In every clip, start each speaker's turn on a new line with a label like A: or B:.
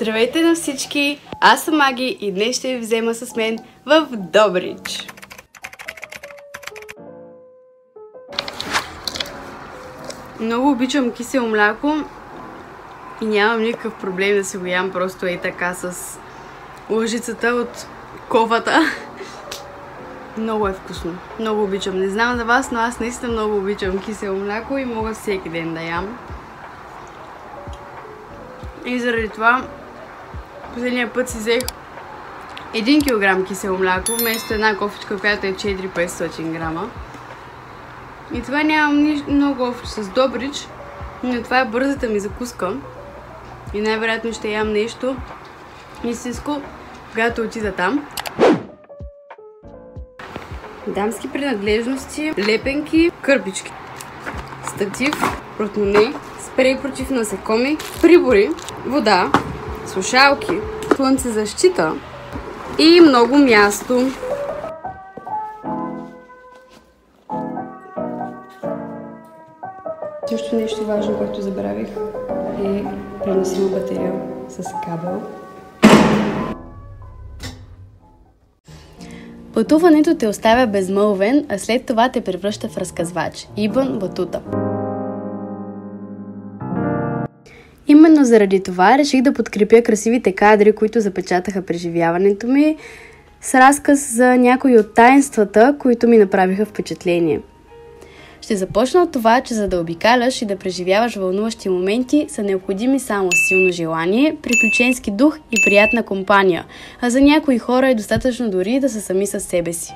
A: Здравейте на всички! Аз съм Маги и днес ще ви взема с мен в Добрич. Много обичам кисело мляко и нямам никакъв проблем да си го ям просто ей така с лъжицата от ковата. Много е вкусно. Много обичам. Не знам за вас, но аз наистина много обичам кисело мляко и мога всеки ден да ям. И заради това последния път си взех 1 кг кисело мляко вместо една кофичка, която е 400-500 грама. И това нямам много общо с Добрич, но това е бързата ми закуска. И най-вероятно ще ям нещо истинско, когато отида там. Дамски принадлежности, лепенки, кърпички, статив, портмоне, спрей против насекоми, прибори, вода, слушалки, слънцезащита и много място. Също нещо важно, което забравих, е преносима батерия с кабел. Пътуването те оставя безмълвен, а след това те превръща в разказвач. Ибн Батута. Именно заради това реших да подкрепя красивите кадри, които запечатаха преживяването ми, с разказ за някои от таинствата, които ми направиха впечатление. Ще започна от това, че за да обикаляш и да преживяваш вълнуващи моменти са необходими само силно желание, приключенски дух и приятна компания, а за някои хора е достатъчно дори да са сами със себе си.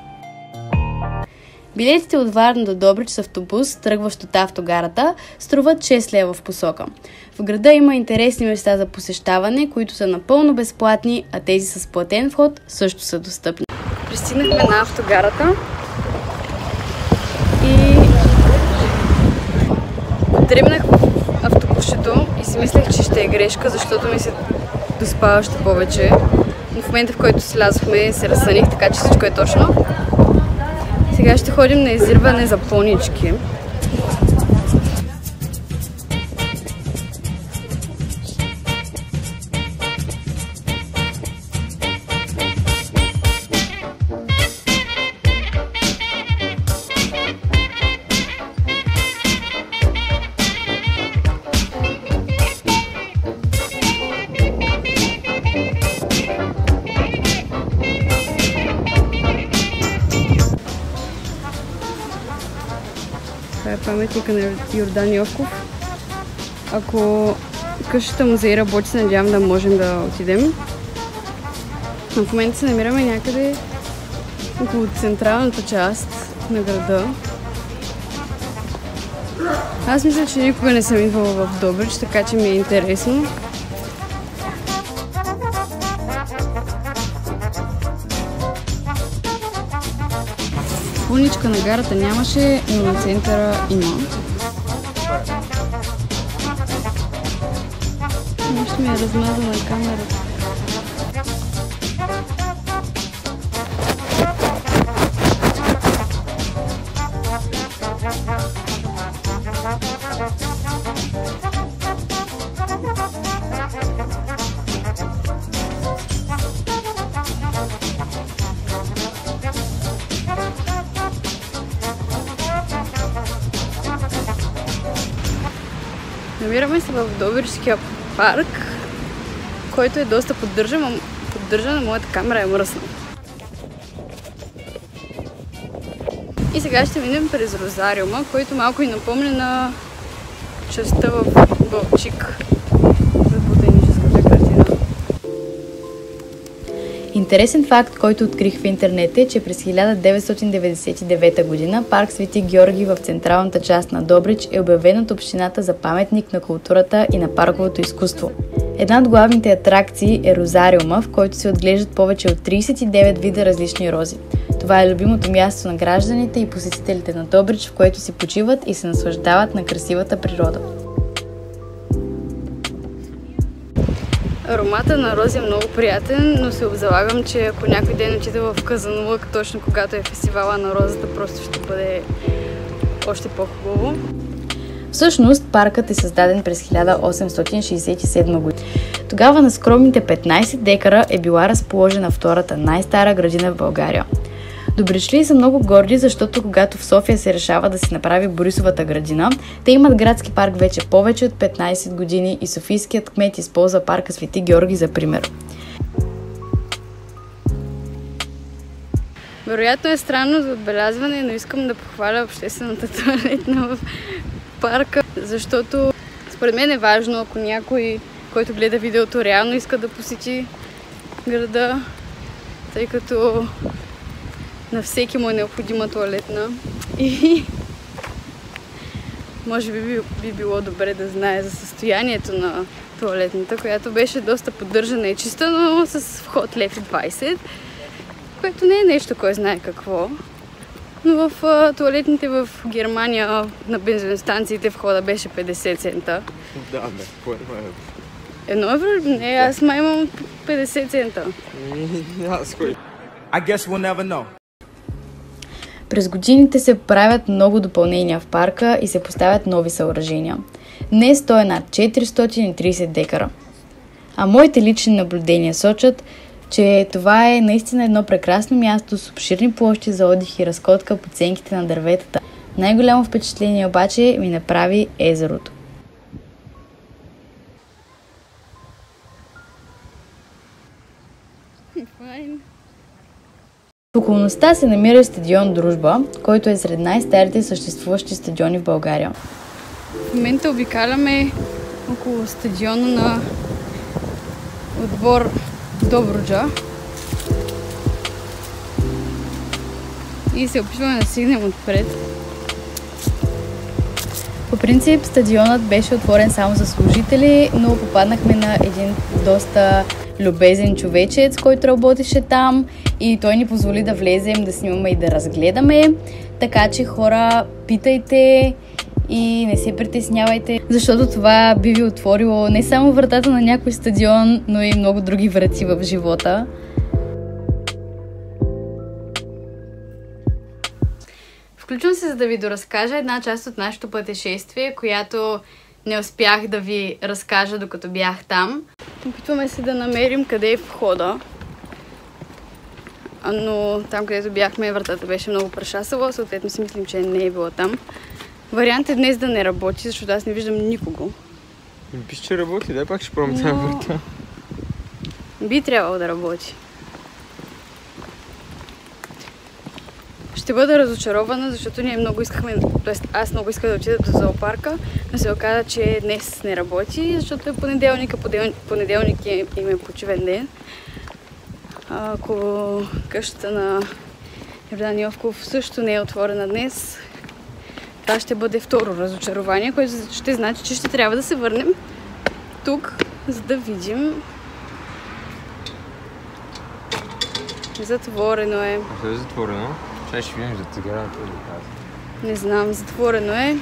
A: Билетите от Варна до Добрич с автобус, тръгващ от автогарата, струват 6 лева в посока. В града има интересни места за посещаване, които са напълно безплатни, а тези с платен вход също са достъпни. Пристигнахме на автогарата и дръмнах в автобусчето и си мислех, че ще е грешка, защото ми се доспава още повече. Но в момента, в който слязохме, се разсъних, така че всичко е точно. Сега ще ходим на издирване за понички. Това е паметника на Йордан Йовков. Ако къщата музей работи, се надявам да можем да отидем. Но в момента се намираме някъде около централната част на града. Аз мисля, че никога не съм идвала в Добрич, така че ми е интересно. Поничка на гарата нямаше, но на центъра има. Нещо ми е размазана камерата. Намираме се в Добричския парк, който е доста поддържан, но моята камера е мръсна. И сега ще минем през Розариума, който малко и напомня на частта в Балчик за ботаническата картина. Интересен факт, който открих в интернет е, че през 1999 г. парк Свети Георги в централната част на Добрич е обявен от общината за паметник на културата и на парковото изкуство. Една от главните атракции е Розариума, в който се отглеждат повече от 39 вида различни рози. Това е любимото място на гражданите и посетителите на Добрич, в което си почиват и се наслаждават на красивата природа. Аромата на рози е много приятен, но се обзалагам, че ако някой ден отида в Казанлък, точно когато е фестивала на розата, просто ще бъде още по-хубаво. Всъщност, паркът е създаден през 1867 година. Тогава на скромните 15 декара е била разположена втората най-стара градина в България. Добричлии са много горди, защото когато в София се решава да се направи Борисовата градина, те имат градски парк вече повече от 15 години и софийският кмет използва парка Свети Георги за пример. Вероятно е странно за отбелязване, но искам да похваля обществената тоалетна в парка, защото според мен е важно, ако някой, който гледа видеото, реално иска да посети града, тъй като на всеки му е необходима тоалетна и може би било добре да знае за състоянието на тоалетната, която беше доста поддържана и чиста, но с вход лев и 20, което не е нещо, кой знае какво. Но в тоалетните в Германия на бензиностанциите входа беше 50 цента.
B: Да, бе, по 1 евро.
A: 1 евро? Не, аз май имам 50 цента.
B: I guess we'll never know.
A: През годините се правят много допълнения в парка и се поставят нови съоръжения. Днес той е над 430 декара. А моите лични наблюдения сочат, че това е наистина едно прекрасно място с обширни площи за отдих и разкотка по ценките на дърветата. Най-голямо впечатление обаче ми направи езерото. В околността се намира стадион Дружба, който е сред най-старите съществуващи стадиони в България. В момента обикаляме около стадиона на отбор Добруджа и се опитваме да стигнем отпред. По принцип стадионът беше отворен само за служители, но попаднахме на един доста любезен човечец, който работеше там и той ни позволи да влезем, да снимаме и да разгледаме. Така че хора, питайте и не се притеснявайте, защото това би ви отворило не само вратата на някой стадион, но и много други врати в живота. Включвам се, за да ви доразкажа една част от нашето пътешествие, която не успях да ви разкажа, докато бях там. Опитваме се да намерим къде е входа, но там, където бяхме, вратата беше много прашасала, съответно си мислим, че не е била там. Вариант е днес да не работи, защото аз не виждам никого.
B: Пише, че работи, дай пак ще пробвам тази врата.
A: Би трябвало да работи. Ще бъда разочарована, защото ние много искахме, т.е. аз много исках да отида до зоопарка, но се оказа, че днес не работи, защото е понеделник, а понеделник им е почивен ден. Ако къщата на Йордан Йовков също не е отворена днес, това ще бъде второ разочарование, което ще значи, че ще трябва да се върнем тук, за да видим. Затворено е.
B: А е затворено? Чай ще видим за цигарата да казвам.
A: Не знам, затворено е.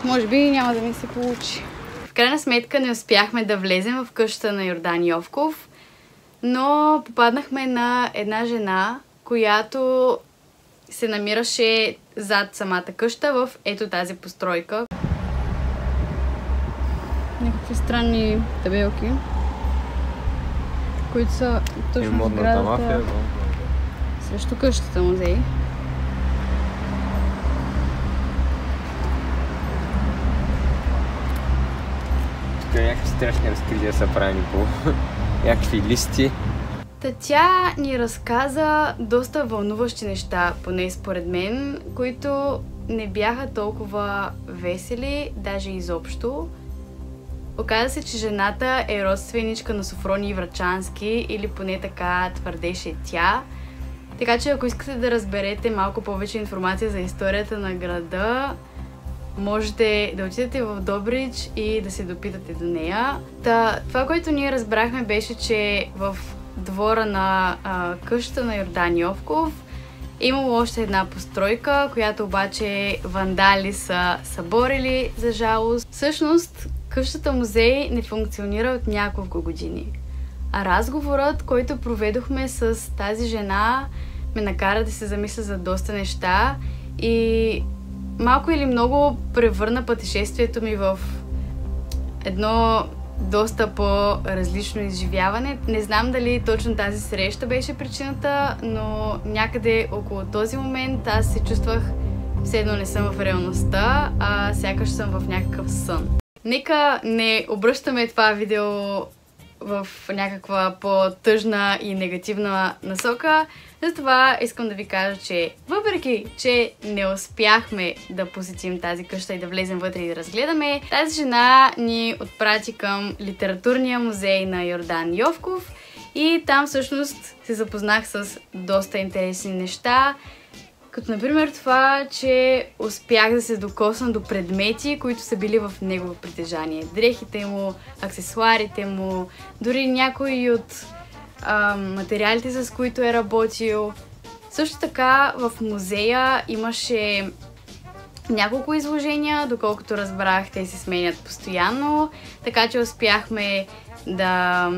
A: Може би няма да ми се получи. В крайна сметка не успяхме да влезем в къщата на Йордан Йовков, но попаднахме на една жена, която се намираше зад самата къща в ето тази постройка. Някакви странни табелки, които са точно в сградата срещу къщата музей.
B: Тук някакви страшни разкрития са правени по някакви листи.
A: Тя ни разказа доста вълнуващи неща, поне според мен, които не бяха толкова весели, даже изобщо. Оказа се, че жената е родственичка на Софроний Врачански, или поне така твърдеше тя. Така че ако искате да разберете малко повече информация за историята на града, можете да отидете в Добрич и да се допитате до нея. Това, което ние разбрахме, беше, че в двора на къщата на Йордан Йовков имало още една постройка, която обаче вандали са съборили, за жалост. Всъщност, къщата музей не функционира от няколко години. А разговорът, който проведохме с тази жена, ме накара да се замисля за доста неща и малко или много превърна пътешествието ми в едно доста по-различно изживяване. Не знам дали точно тази среща беше причината, но някъде около този момент аз се чувствах все едно не съм в реалността, а сякаш съм в някакъв сън. Нека не обръщаме това видео в някаква по-тъжна и негативна насока. Затова искам да ви кажа, че въпреки, че не успяхме да посетим тази къща и да влезем вътре и да разгледаме, тази жена ни отпрати към литературния музей на Йордан Йовков и там всъщност се запознах с доста интересни неща, като например това, че успях да се докосна до предмети, които са били в негово притежание. Дрехите му, аксесуарите му, дори някои от материалите, с които е работил. Също така в музея имаше няколко изложения, доколкото разбрах, те се сменят постоянно, така че успяхме да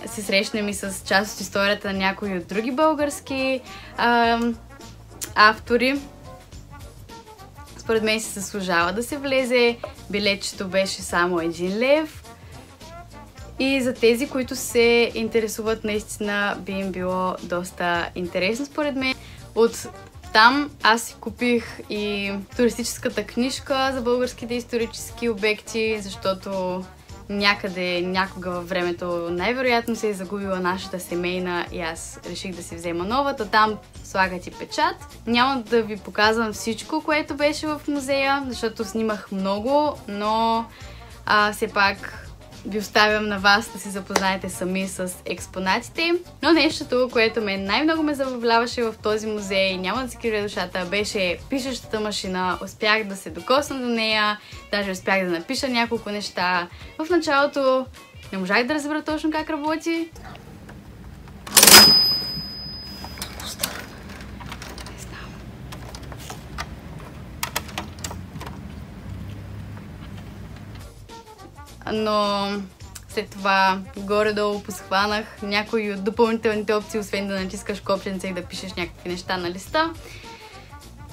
A: се срещнем и с част от историята на някои от други български автори. Според мен се заслужава да се влезе. Билетчето беше само 1 лев. И за тези, които се интересуват, наистина би им било доста интересно според мен. От там аз си купих и туристическата книжка за българските исторически обекти, защото някъде, някога във времето най-вероятно се е загубила нашата семейна и аз реших да си взема новата. Там слагат и печат. Няма да ви показвам всичко, което беше в музея, защото снимах много, но все пак ви оставям на вас да си запознаете сами с експонатите. Но нещото, което най-много ме забавляваше в този музей, няма да си крия душата, беше пишещата машина. Успях да се докосна до нея, даже успях да напиша няколко неща. В началото не можах да разбера точно как работи. Но след това горе-долу посхванах някои от допълнителните опции, освен да натискаш копченца и да пишеш някакви неща на листа.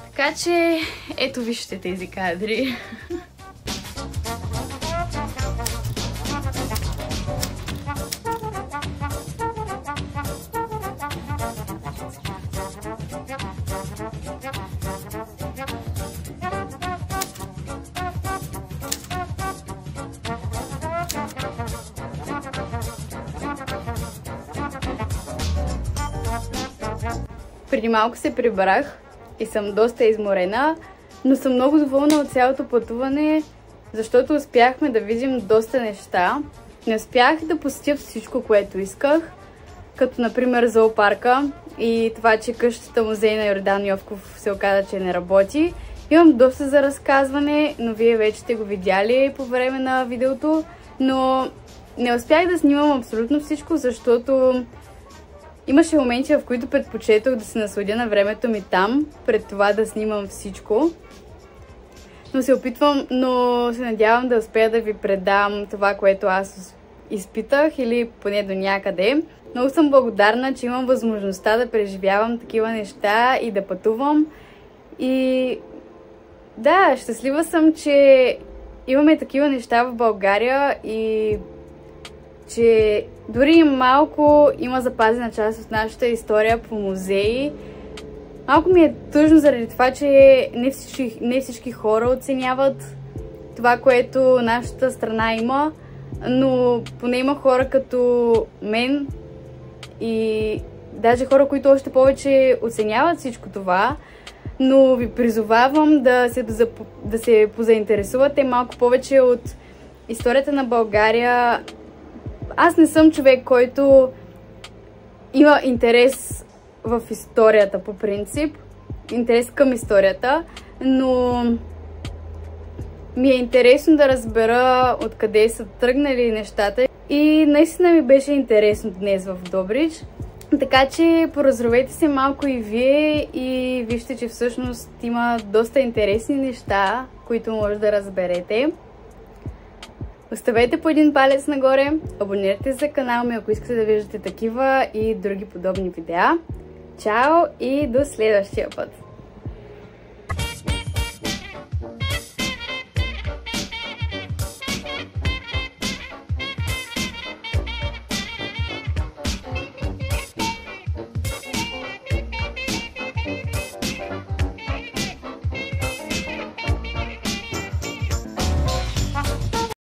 A: Така че ето вижте тези кадри. Преди малко се прибрах и съм доста изморена, но съм много доволна от цялото пътуване, защото успяхме да видим доста неща. Не успях да посетя всичко, което исках, като например зоопарка и това, че къщата музей на Йордан Йовков се оказа, че не работи. Имам доста за разказване, но вие вече сте го видяли по време на видеото, но не успях да снимам абсолютно всичко, защото имаше моменти, в които предпочетох да се насладя на времето ми там, пред това да снимам всичко. Но се надявам да успея да ви предам това, което аз изпитах или поне до някъде. Много съм благодарна, че имам възможността да преживявам такива неща и да пътувам. И да, щастлива съм, че имаме такива неща в България и че дори малко има запазена част от нашата история по музеи. Малко ми е тъжно заради това, че не всички хора оценяват това, което нашата страна има, но поне има хора като мен и даже хора, които още повече оценяват всичко това, но ви призовавам да се позаинтересувате малко повече от историята на България. Аз не съм човек, който има интерес в историята по принцип, интерес към историята, но ми е интересно да разбера откъде са тръгнали нещата и наистина ми беше интересно днес в Добрич. Така че поразровете се малко и вие и вижте, че всъщност има доста интересни неща, които може да разберете. Оставете по един палец нагоре, абонирайте се за канала ми, ако искате да виждате такива и други подобни видеа. Чао и до следващия път!